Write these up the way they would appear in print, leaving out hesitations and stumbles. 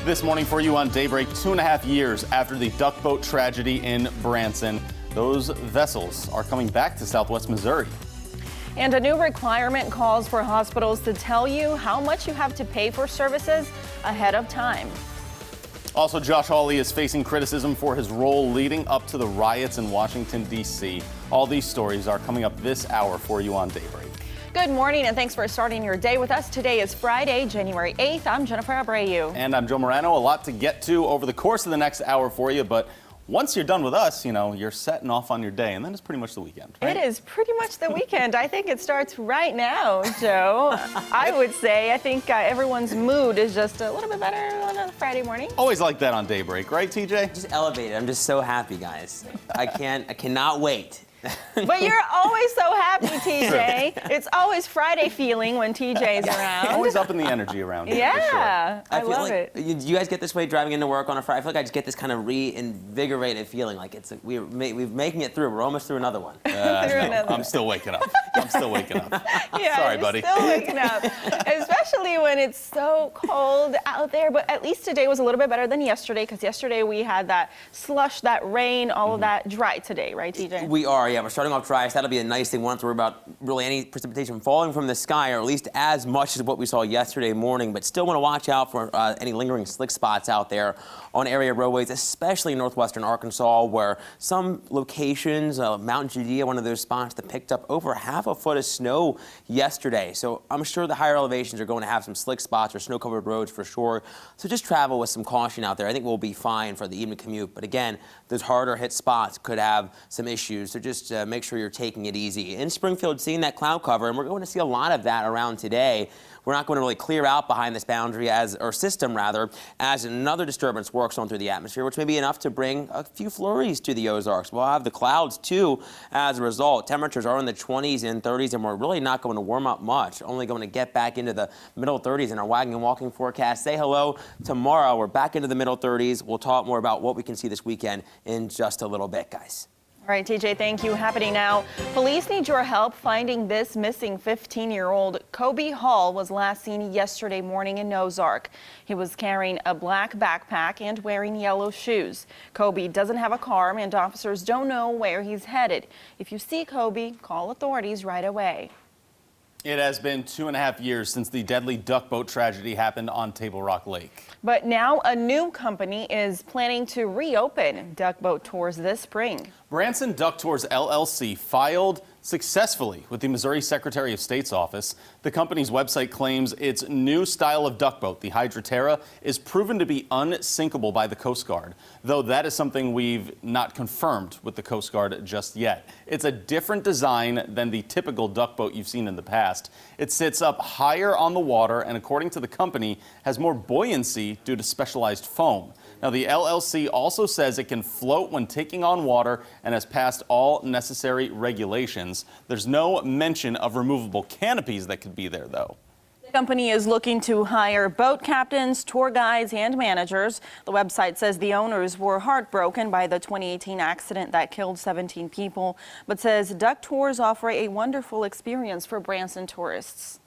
This morning for you on Daybreak, 2.5 years after the duck boat tragedy in Branson. Those vessels are coming back to Southwest Missouri. And a new requirement calls for hospitals to tell you how much you have to pay for services ahead of time. Also, Josh Hawley is facing criticism for his role leading up to the riots in Washington, D.C. All these stories are coming up this hour for you on Daybreak. Good morning and thanks for starting your day with us. Today is Friday, January 8th. I'm Jennifer Abreu. And I'm Joe Morano. A lot to get to over the course of the next hour for you, but once you're done with us, you know, you're setting off on your day, and then it's pretty much the weekend, right? It is pretty much the weekend. I think it starts right now, Joe. I would say, I think everyone's mood is just a little bit better on a Friday morning. Always like that on Daybreak, right, TJ? Just elevated. I'm just so happy, guys. I cannot wait. But you're always so happy, TJ. It's always Friday feeling when TJ's around. Always up in the energy around here. Yeah, for sure. I love it. You guys get this way driving into work on a Friday? I feel like I just get this kind of reinvigorated feeling, like it's we're making it through. We're almost through another one. I'm still waking up. I'm still waking up. Yeah, sorry, buddy. Still waking up, especially when it's so cold out there. But at least today was a little bit better than yesterday, because yesterday we had that slush, that rain, all of that dry today, right, TJ? We are, yeah. We're starting off dry, so that'll be a nice thing. We don't have to worry about really any precipitation falling from the sky, or at least as much as what we saw yesterday morning. But still want to watch out for any lingering slick spots out there on area roadways, especially in northwestern Arkansas, where some locations, Mount Judea, one of those spots that picked up over half a foot of snow yesterday. So I'm sure the higher elevations are going to have some slick spots or snow-covered roads for sure. So just travel with some caution out there. I think we'll be fine for the evening commute. But again, those harder hit spots could have some issues. So just make sure you're taking it easy. In Springfield, seeing that cloud cover, and we're going to see a lot of that around today. We're not going to really clear out behind this boundary system as another disturbance works on through the atmosphere, which may be enough to bring a few flurries to the Ozarks. We'll have the clouds too as a result. Temperatures are in the 20s and 30s, and we're really not going to warm up much. Only going to get back into the middle 30s in our wagging and walking forecast. Say hello tomorrow. We're back into the middle 30s. We'll talk more about what we can see this weekend in just a little bit, guys. All right, TJ, thank you. Happening now. Police need your help finding this missing 15-year-old. Kobe Hall was last seen yesterday morning in Ozark. He was carrying a black backpack and wearing yellow shoes. Kobe doesn't have a car, and officers don't know where he's headed. If you see Kobe, call authorities right away. It has been 2.5 years since the deadly duck boat tragedy happened on Table Rock Lake. But now a new company is planning to reopen duck boat tours this spring. Branson Duck Tours LLC filed successfully with the Missouri Secretary of State's office. The company's website claims its new style of duck boat, the Hydroterra, is proven to be unsinkable by the Coast Guard, though that is something we've not confirmed with the Coast Guard just yet. It's a different design than the typical duck boat you've seen in the past. It sits up higher on the water and, according to the company, has more buoyancy due to specialized foam. Now, the LLC also says it can float when taking on water and has passed all necessary regulations. There's no mention of removable canopies that could be there, though. The company is looking to hire boat captains, tour guides, and managers. The website says the owners were heartbroken by the 2018 accident that killed 17 people, but says Duck Tours offer a wonderful experience for Branson tourists.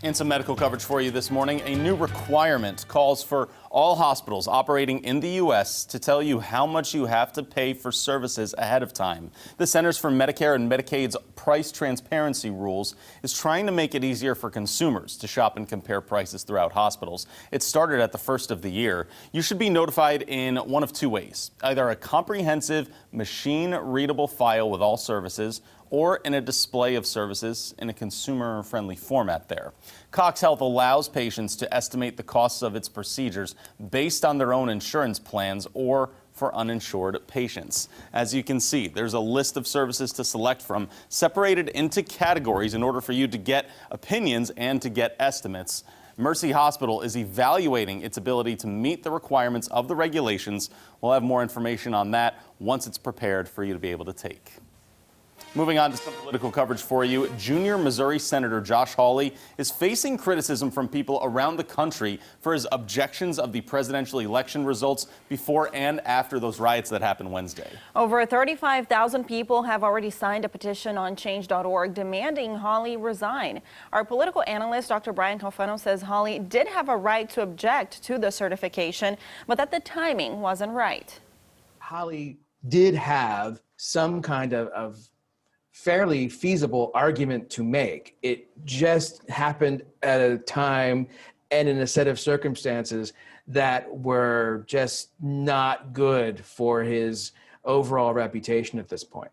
And some medical coverage for you this morning. A new requirement calls for all hospitals operating in the U.S. to tell you how much you have to pay for services ahead of time. The Centers for Medicare and Medicaid's price transparency rules is trying to make it easier for consumers to shop and compare prices throughout hospitals. It started at the first of the year. You should be notified in one of two ways: either a comprehensive machine-readable file with all services, or in a display of services in a consumer-friendly format there. Cox Health allows patients to estimate the costs of its procedures based on their own insurance plans or for uninsured patients. As you can see, there's a list of services to select from, separated into categories in order for you to get opinions and to get estimates. Mercy Hospital is evaluating its ability to meet the requirements of the regulations. We'll have more information on that once it's prepared for you to be able to take. Moving on to some political coverage for you, junior Missouri Senator Josh Hawley is facing criticism from people around the country for his objections of the presidential election results before and after those riots that happened Wednesday. Over 35,000 people have already signed a petition on change.org demanding Hawley resign. Our political analyst, Dr. Brian Calfano, says Hawley did have a right to object to the certification, but that the timing wasn't right. Hawley did have some kind of fairly feasible argument to make. It just happened at a time and in a set of circumstances that were just not good for his overall reputation at this point.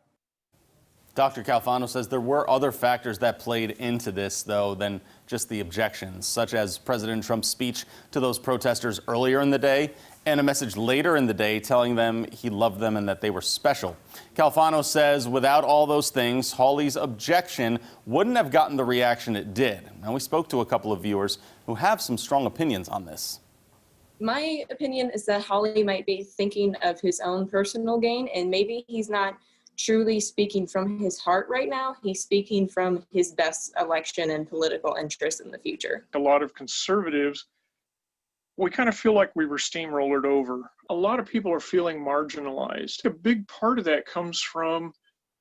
Dr. Calfano says there were other factors that played into this, though, than just the objections, such as President Trump's speech to those protesters earlier in the day and a message later in the day telling them he loved them and that they were special. Calfano says without all those things, Hawley's objection wouldn't have gotten the reaction it did. Now, we spoke to a couple of viewers who have some strong opinions on this. My opinion is that Hawley might be thinking of his own personal gain, and maybe he's not truly speaking from his heart right now. He's speaking from his best election and political interest in the future. A lot of conservatives, we kind of feel like we were steamrolled over. A lot of people are feeling marginalized. A big part of that comes from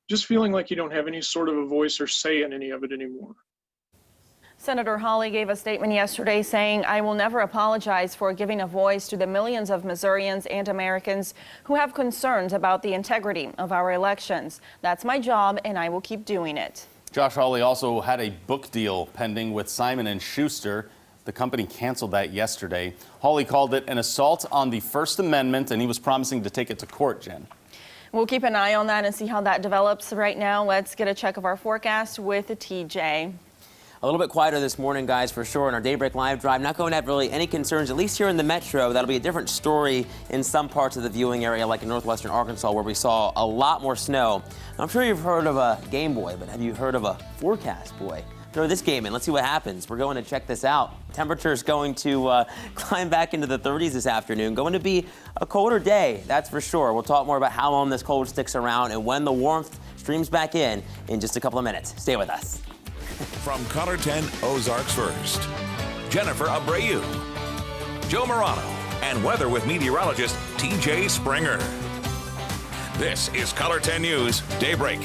just feeling like you don't have any sort of a voice or say in any of it anymore. Senator Hawley gave a statement yesterday saying, "I will never apologize for giving a voice to the millions of Missourians and Americans who have concerns about the integrity of our elections. That's my job, and I will keep doing it." Josh Hawley also had a book deal pending with Simon & Schuster. The company canceled that yesterday. Hawley called it an assault on the First Amendment, and he was promising to take it to court, Jen. We'll keep an eye on that and see how that develops. Right now, let's get a check of our forecast with TJ. A little bit quieter this morning, guys, for sure, in our Daybreak Live drive. Not going to have really any concerns, at least here in the metro. That'll be a different story in some parts of the viewing area, like in northwestern Arkansas, where we saw a lot more snow. I'm sure you've heard of a Game Boy, but have you heard of a Forecast Boy? Throw this game in. Let's see what happens. We're going to check this out. Temperature's going to climb back into the 30s this afternoon. Going to be a colder day, that's for sure. We'll talk more about how long this cold sticks around and when the warmth streams back in just a couple of minutes. Stay with us. From Color 10 Ozarks First, Jennifer Abreu, Joe Morano, and weather with meteorologist TJ Springer. This is Color 10 News Daybreak.